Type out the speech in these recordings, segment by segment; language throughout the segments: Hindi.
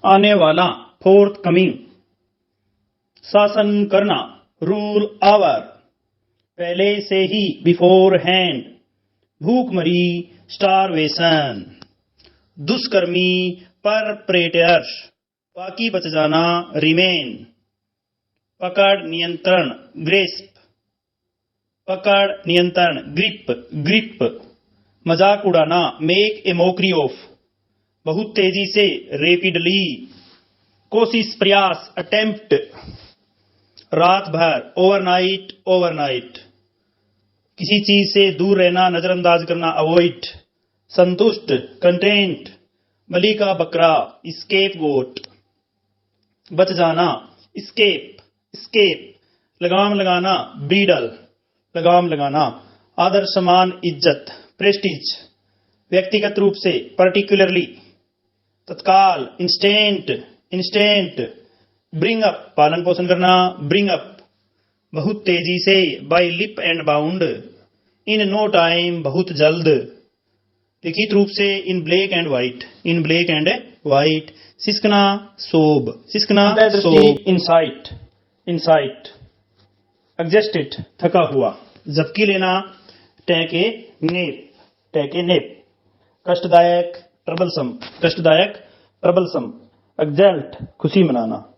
आने वाला, फोर्थ कमिंग। शासन करना, रूल आवर, पहले से ही, बिफोर हैंड। भूखमरी, स्टारवेशन। दुष्कर्मी, परप्रेटर्स, बाकी बच जाना, रिमेन। पकड़ नियंत्रण, ग्रेस्प, पकड़ नियंत्रण, ग्रिप, ग्रिप। मजाक उड़ाना, मेक ए मोकरी ऑफ, बहुत तेजी से, रेपिडली। कोशिश, प्रयास, अटेम्प्ट। रात भर, ओवरनाइट, ओवरनाइट। किसी चीज से दूर रहना, नजरअंदाज करना, अवॉइड। संतुष्ट, कंटेंट। बलि का बकरा, स्केप गोट। बच जाना, स्केप, स्केप। लगाम लगाना, ब्रीडल, लगाम लगाना। आदर सम्मान, इज्जत, प्रेस्टीज। व्यक्तिगत रूप से, पर्टिकुलरली। तत्काल, इंस्टेंट, इंस्टेंट। ब्रिंग अप, पालन पोषण करना, ब्रिंग अप। बहुत तेजी से, by leap and bound. In no time, बहुत जल्द। लिखित रूप से, in black and white, in black and white. सिसकना, सोब, सिसकना, सोब। Insight, insight. एग्जस्टेड, थका हुआ। झपकी लेना, take a nap, take a nap. कष्टदायक, ट्रबलसम, कष्टदायक, ट्रबलसम। एक्सल्ट, खुशी मनाना।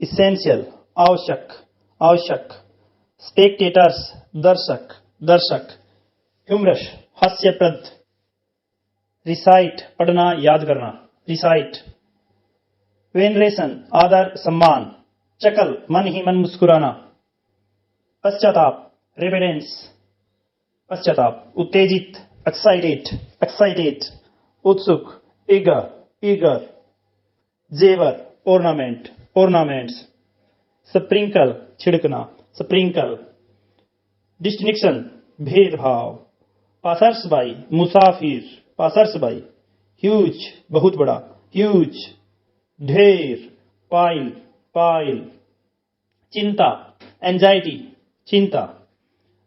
इसेंशियल, आवश्यक, आवश्यक। स्पेक्टेटर्स, दर्शक, दर्शक। ह्यूमरस, हास्यप्रद। रिसाइट, पढ़ना, याद करना, रिसाइट। वेनरेशन, आदर, सम्मान। चकल, मन ही मन मुस्कुराना। पश्चाताप, रेवेरेंस, पश्चाताप। उत्तेजित, एक्साइटेड, एक्साइटेड। उत्सुक, ईगर, ईगर। जेवर, ऑर्नामेंट, ऑर्नामेंट्स। स्प्रिंकल, छिड़कना, स्प्रिंकल। डिस्टिंक्शन, भेदभाव। Passers by, Musafir, passers by. Huge, बहुत बड़ा, ह्यूज। ढेर, पाइल, पाइल। चिंता, एंजाइटी, चिंता।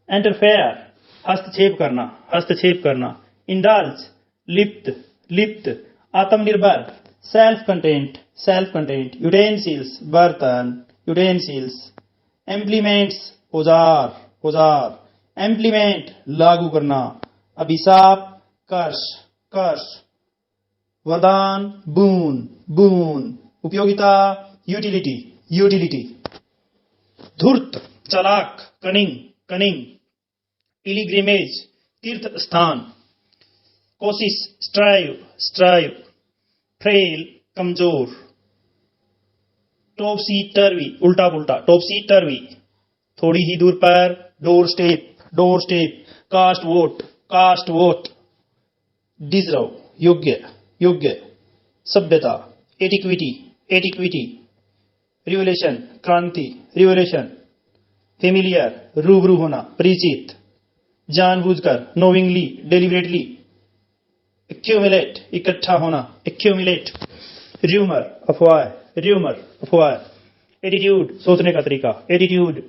इंटरफेयर, हस्तक्षेप करना, हस्तक्षेप करना। इंडल्ज, लिप्त, लिप्त। आत्मनिर्भर, self content, self content. Utensils, बर्तन, यूटेंसिल्स। एम्प्लीमेंट्स, औजार, औजार। एम्प्लीमेंट, लागू करना। अभिशाप, कर्ष, कर्ष। वरदान, बून, बून। उपयोगिता, यूटिलिटी, यूटिलिटी। धूर्त, चालाक, कनिंग, कनिंग। पिलिग्रिमेज, तीर्थ स्थान। कोशिश, स्ट्राइव, स्ट्राइव। फ्रेल, कमजोर। टॉपसी टर्वी, उल्टा पुल्टा, टॉपसी टर्वी। थोड़ी ही दूर पर, doorstep, doorstep. Cast vote, cast vote. Deserve, योग्य, योग्य। सभ्यता, एटिक्विटी, एटिक्विटी। रिवोल्यूशन, क्रांति, रिवोल्यूशन। फेमिलियर, रूबरू होना, परिचित। जानबूझकर, नोविंगली, डेलिबरेटली। एक्यूमुलेट, इकट्ठा होना, एक्यूमुलेट। र्यूमर, अफवाह, र्यूमर, अफवाह। एटीट्यूड, सोचने का तरीका, एटीट्यूड।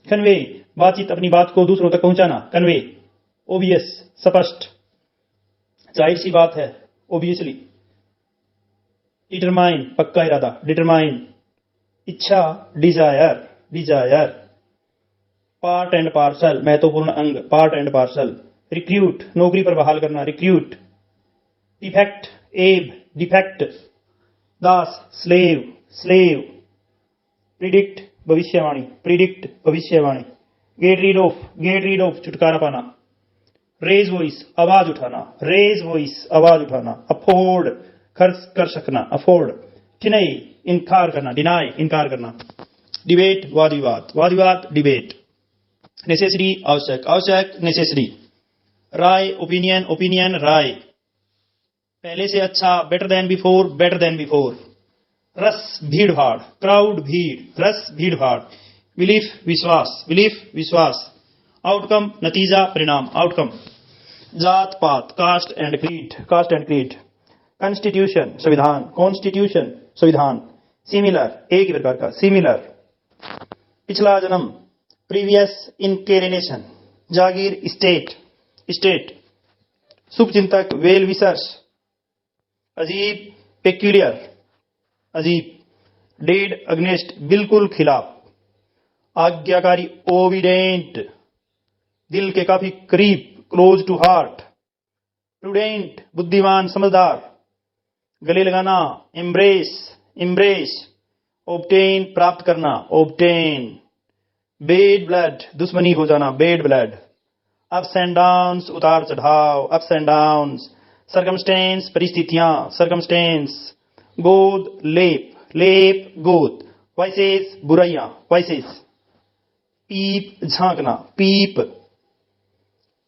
कन्वे, बातचीत, अपनी बात को दूसरों तक पहुंचाना, कन्वे। ओबियस, स्पष्ट, जाहिर सी बात है, ओबियसली। डिटरमाइन, पक्का इरादा, डिटरमाइन। इच्छा, desire, desire. Part and parcel, महत्वपूर्ण अंग, पार्ट एंड पार्सल। रिक्रूट, नौकरी पर बहाल करना, रिक्रूट। डिफेक्ट, एब, डिफेक्ट। दास, स्लेव, स्लेव। प्रिडिक्ट, भविष्यवाणी, प्रिडिक्ट, भविष्यवाणी। Get rid of, get rid of, छुटकारा पाना। रेज वॉइस, आवाज उठाना, रेज वॉइस, आवाज उठाना। अफोर्ड, खर्च कर सकना, अफोर्ड। डिनाई, इनकार करना, डिनाई, इनकार करना। डिबेट, वाद विवाद, वाद विवाद, डिबेट। नेसेसरी, आवश्यक, आवश्यक, नेसेसरी। राय, ओपिनियन, ओपिनियन, राय। पहले से अच्छा, better than before, better than before. रस, भीड़ भाड़, क्राउड, भीड़। रस, भीड़ भाड़। बिलीफ, विश्वास, बिलीफ, विश्वास। आउटकम, नतीजा, परिणाम, आउटकम। जात पात, caste and creed, caste and creed. Constitution, संविधान, कॉन्स्टिट्यूशन, संविधान। सिमिलर, एक ही प्रकार का, सिमिलर। पिछला जन्म, प्रीवियस इनकेरिनेशन। जागीर, स्टेट, स्टेट। शुभचिंतक, वेल विशर्स। अजीब, पेक्यूलियर अजीब, डेड अगेंस्ट बिल्कुल खिलाफ, आज्ञाकारी ओबिडेंट दिल के काफी करीब, क्लोज टू हार्ट, प्रूडेंट बुद्धिमान समझदार, गले लगाना एम्ब्रेस एम्ब्रेस, ऑब्टेन प्राप्त करना ऑब्टेन, बेड ब्लड दुश्मनी हो जाना bed blood, ups and downs उतार चढ़ाव अप्स एंड डाउन्स, सर्कमस्टेंस परिस्थितियां सर्कमस्टेंस, गोद लेप लेप गोद, वाइसेस बुराइयां वाइसेस, पीप झांकना पीप,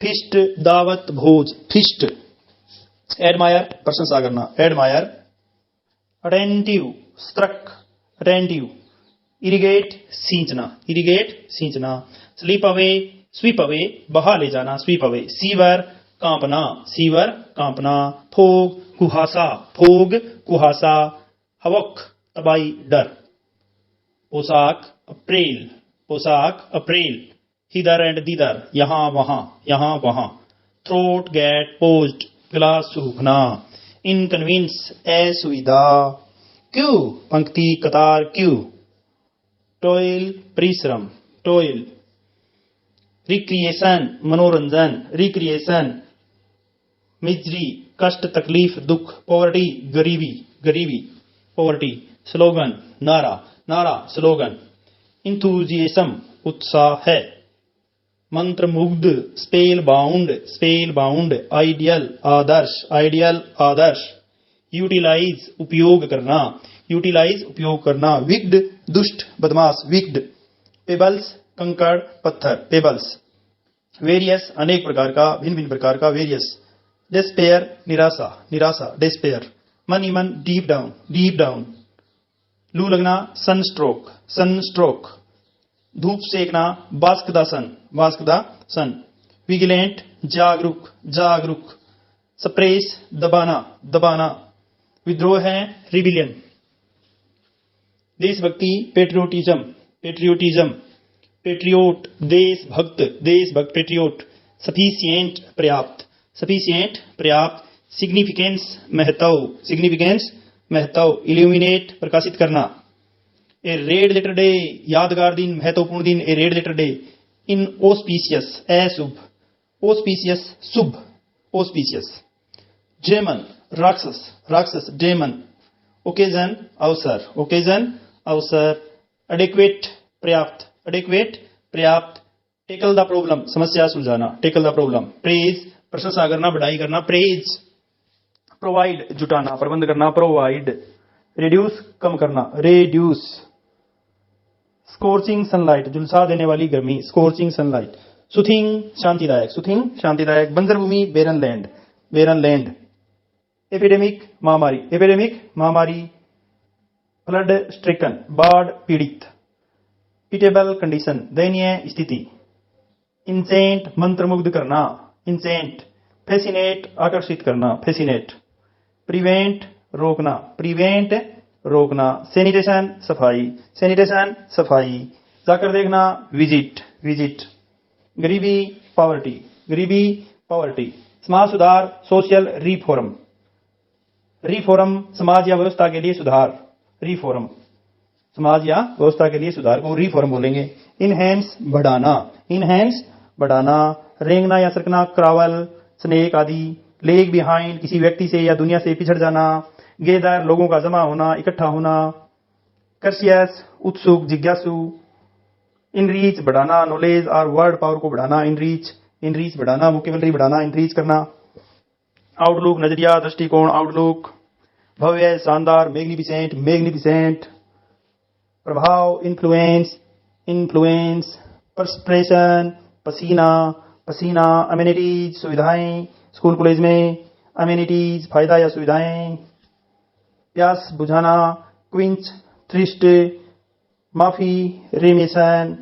फिस्ट दावत भोज फिस्ट, एडमायर प्रशंसा करना एडमायर, अटेंटिव स्त्रक अटेंटिव, इरिगेट सींचना, स्लीप अवे बहा ले जाना स्वीप अवे, सीवर कांपना, फोग कुहासा, हवक तबाही डर, पोशाक अप्रेल, हिदर एंड दिदर यहां वहां, थ्रोट गेट पोस्ट गला सूखना, इनकन्वींस असुविधा, क्यू पंक्ति कतार क्यू, टॉयल परिश्रम टॉयल, रिक्रिएशन मनोरंजन रिक्रिएशन, मिजरी कष्ट तकलीफ दुख, पॉवर्टी गरीबी पॉवर्टी, स्लोगन नारा स्लोगन, इंथुजियाज्म उत्साह है, मंत्र मुग्ध स्पेल बाउंड, आइडियल आदर्श, यूटिलाइज उपयोग करना, विक्ड दुष्ट बदमाश विक्ड, पेबल्स कंकड़ पत्थर पेबल्स, वेरियस अनेक प्रकार का भिन्न प्रकार का वेरियस, डिस्पेयर निराशा डिस्पेयर, मन डीप डाउन, लू लगना सनस्ट्रोक, धूप सेकना बास्क द सन, विजिलेंट जागरूक, सप्रेस दबाना, विद्रोह है रिबिलियन, देशभक्ति पेट्रियोटिज्म, पेट्रियोट देशभक्त पेट्रियोट, सफिशिएंट पर्याप्त, सिग्निफिकेंस महत्व, इल्यूमिनेट प्रकाशित करना, ए रेड लेटर डे यादगार दिन महत्वपूर्ण दिन, ए रेड लेटर डे, इन ऑस्पिशियस अशुभ, ऑस्पिशियस शुभ ऑस्पिशियस, डेमन राक्षस डेमन, ओकेजन अवसर, एडेक्वेट पर्याप्त, टेकल द प्रॉब्लम समस्या सुलझाना टेकल द प्रॉब्लम, प्रेज प्रशंसा करना बढ़ाई करना प्रेज, प्रोवाइड जुटाना प्रबंध करना प्रोवाइड, रिड्यूस कम करना रेड्यूस, स्कोर्चिंग सनलाइट झुलसा देने वाली गर्मी स्कोर्चिंग सनलाइट, सुथिंग शांतिदायक, बंजर भूमि बेरन लैंड, एपिडेमिक महामारी, फ्लड स्ट्रिकन बाढ़ पीड़ित, पिटेबल कंडीशन दयनीय स्थिति, इंसेंट मंत्रमुग्ध करना इंसेंट, फैसिनेट आकर्षित करना फैसिनेट, प्रिवेंट रोकना, सैनिटेशन सफाई, जाकर देखना विजिट, गरीबी पॉवर्टी, समाज सुधार सोशल रिफॉर्म समाज या व्यवस्था के लिए सुधार, रिफॉर्म समाज या व्यवस्था के लिए सुधार को रिफॉर्म बोलेंगे, इनहेंस बढ़ाना, रेंगना या सरकना क्रावल स्नेक आदि, लेग बिहाइंड किसी व्यक्ति से या दुनिया से पिछड़ जाना, गेदर लोगों का जमा होना इकट्ठा होना, कर्सियस उत्सुक जिज्ञासु, इनरीच बढ़ाना, नॉलेज और वर्ड पावर को बढ़ाना, इनरीच बढ़ाना, वोकेबलरी बढ़ाना, इनरीच करना, आउटलुक नजरिया दृष्टिकोण आउटलुक, भव्य शानदार मैग्निफिसेंट, प्रभाव इन्फ्लुएंस, परस्पिरेशन पसीना, अमेनिटीज सुविधाएं स्कूल कॉलेज में, अमेनिटीज फायदा या सुविधाएं, प्यास बुझाना क्विंच थ्रिस्ट, माफी रेमिशन,